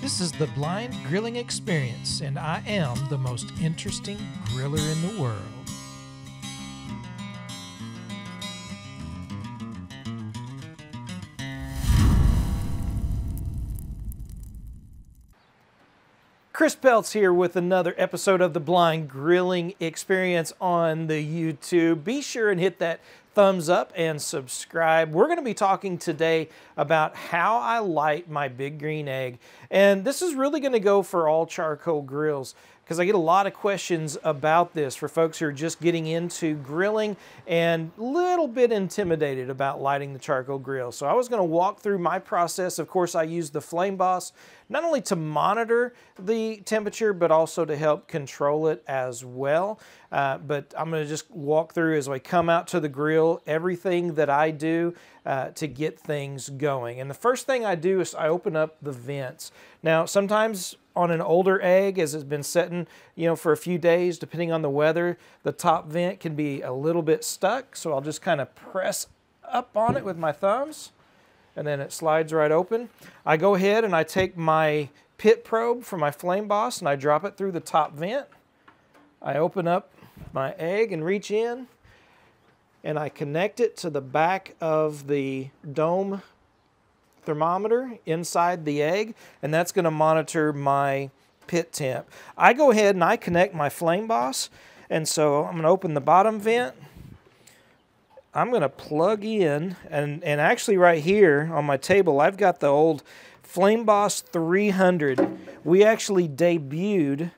This is the Blind Grilling Experience, and I am the most interesting griller in the world. Chris Peltz here with another episode of the Blind Grilling Experience on the YouTube. Be sure and hit that thumbs up and subscribe. We're going to be talking today about how I light my big green egg. And this is really going to go for all charcoal grills because I get a lot of questions about this for folks who are just getting into grilling and a little bit intimidated about lighting the charcoal grill. So I was going to walk through my process. Of course, I use the Flame Boss not only to monitor the temperature, but also to help control it as well. But I'm going to just walk through as I come out to the grill, everything that I do to get things going. And the first thing I do is I open up the vents. Now, sometimes on an older egg, as it's been setting, for a few days, depending on the weather, the top vent can be a little bit stuck. So I'll just kind of press up on it with my thumbs, and then it slides right open. I go ahead and I take my pit probe from my Flame Boss and I drop it through the top vent. I open up my egg and reach in, and I connect it to the back of the dome thermometer inside the egg, and that's going to monitor my pit temp. I go ahead and I connect my Flame Boss, and so I'm going to open the bottom vent. I'm going to plug in, and actually right here on my table, I've got the old Flame Boss 300. We actually debuted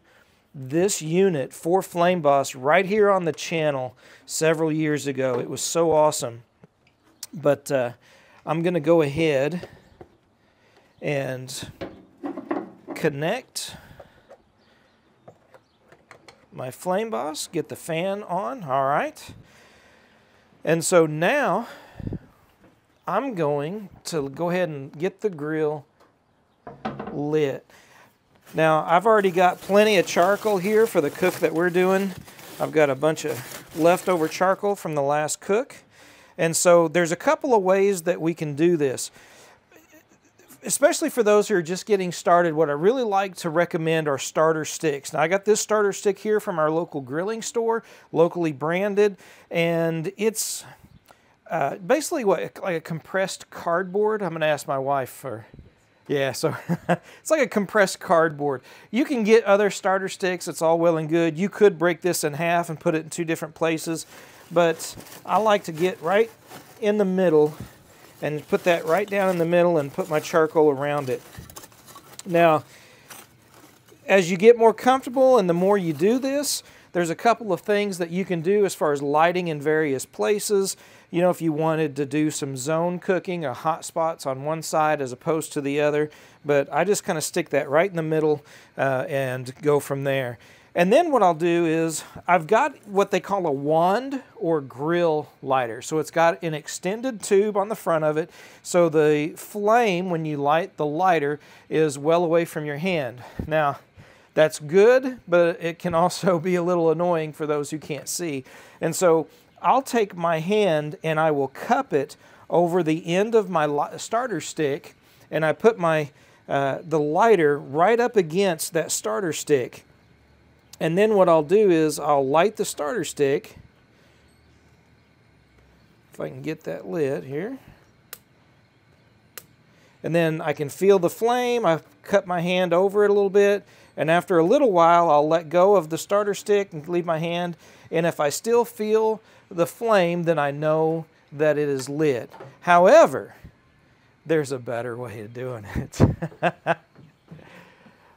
this unit for Flame Boss right here on the channel several years ago. It was so awesome. But I'm going to go ahead and connect my Flame Boss, get the fan on. All right. And so now I'm going to go ahead and get the grill lit. Now, I've already got plenty of charcoal here for the cook that we're doing. I've got a bunch of leftover charcoal from the last cook. And so there's a couple of ways that we can do this. Especially for those who are just getting started, what I really like to recommend are starter sticks. Now, I got this starter stick here from our local grilling store, locally branded, and it's basically like a compressed cardboard. I'm going to ask my wife for... Yeah, so it's like a compressed cardboard. You can get other starter sticks. It's all well and good. You could break this in half and put it in two different places, but I like to get right in the middle and put that right down in the middle and put my charcoal around it. Now, as you get more comfortable and the more you do this, there's a couple of things that you can do as far as lighting in various places. If you wanted to do some zone cooking or hot spots on one side as opposed to the other. But I just kind of stick that right in the middle and go from there. And then what I'll do is I've got what they call a wand or grill lighter. So it's got an extended tube on the front of it. So the flame, when you light the lighter, is well away from your hand. Now, that's good, but it can also be a little annoying for those who can't see. And so I'll take my hand and I will cup it over the end of my starter stick, and I put my the lighter right up against that starter stick. And then what I'll do is I'll light the starter stick. If I can get that lit here. And then I can feel the flame. I cut my hand over it a little bit. And after a little while, I'll let go of the starter stick and leave my hand. And if I still feel the flame, then I know that it is lit. However, there's a better way of doing it.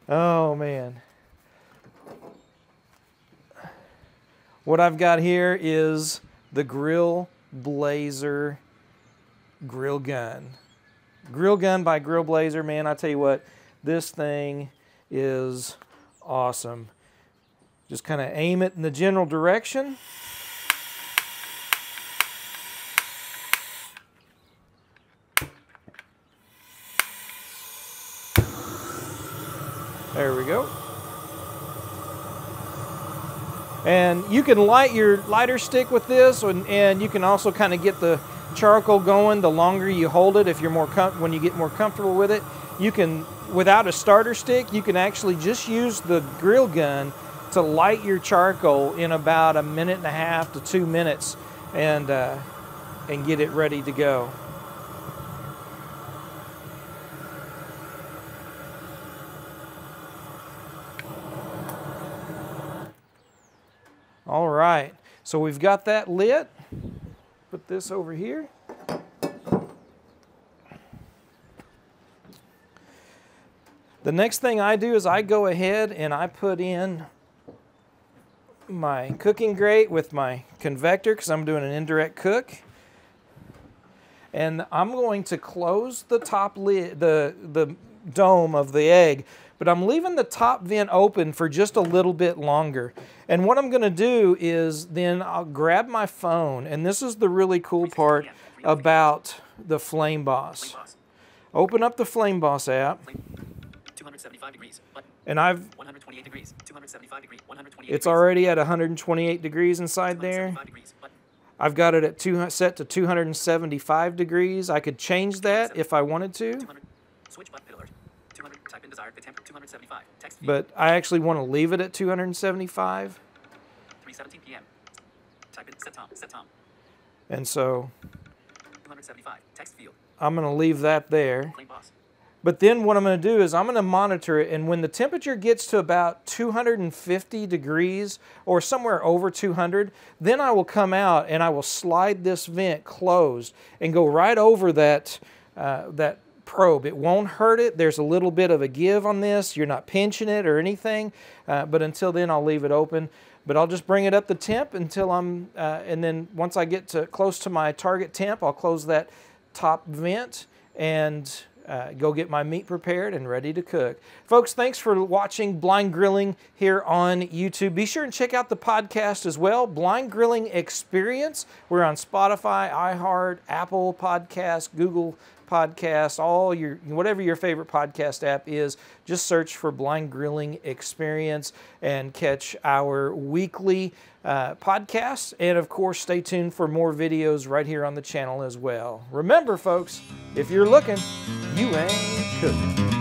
Oh, man. What I've got here is the Grill Blazer grill gun. Grill gun by Grill Blazer, man, I tell you what, this thing is awesome. Just kind of aim it in the general direction. There we go. And you can light your lighter stick with this, and you can also kind of get the charcoal going, the longer you hold it. If you're when you get more comfortable with it, you can, without a starter stick, you can actually just use the grill gun to light your charcoal in about 1.5 to 2 minutes, and get it ready to go. All right, so we've got that lit. Put this over here. The next thing I do is I go ahead and I put in my cooking grate with my convector, because I'm doing an indirect cook. And I'm going to close the top lid, the dome of the egg, but I'm leaving the top vent open for just a little bit longer. And what I'm going to do is then I'll grab my phone, and this is the really cool part about the Flame Boss. Open up the Flame Boss app. 275 degrees. And I've 128 degrees. 275 degrees. 128 it's already at 128 degrees inside there. I've got it at set to 275 degrees. I could change that if I wanted to. Switch button alert. 200. Type in desired temperature. 275. Text field. But I actually want to leave it at 275. 3:17 p.m. Type in set Tom. And so 275. Text field. I'm going to leave that there. Flame Boss. But then what I'm going to do is I'm going to monitor it, and when the temperature gets to about 250 degrees or somewhere over 200, then I will come out and I will slide this vent closed and go right over that probe. It won't hurt it. There's a little bit of a give on this. You're not pinching it or anything, but until then I'll leave it open. But I'll just bring it up the temp until I'm, and then once I get close to my target temp, I'll close that top vent and go get my meat prepared and ready to cook. Folks, thanks for watching Blind Grilling here on YouTube. Be sure and check out the podcast as well, Blind Grilling Experience. We're on Spotify, iHeart, Apple Podcasts, Google Podcasts, whatever your favorite podcast app is. Just search for Blind Grilling Experience and catch our weekly podcasts. And of course, stay tuned for more videos right here on the channel as well. Remember, folks, if you're looking, you ain't cooking.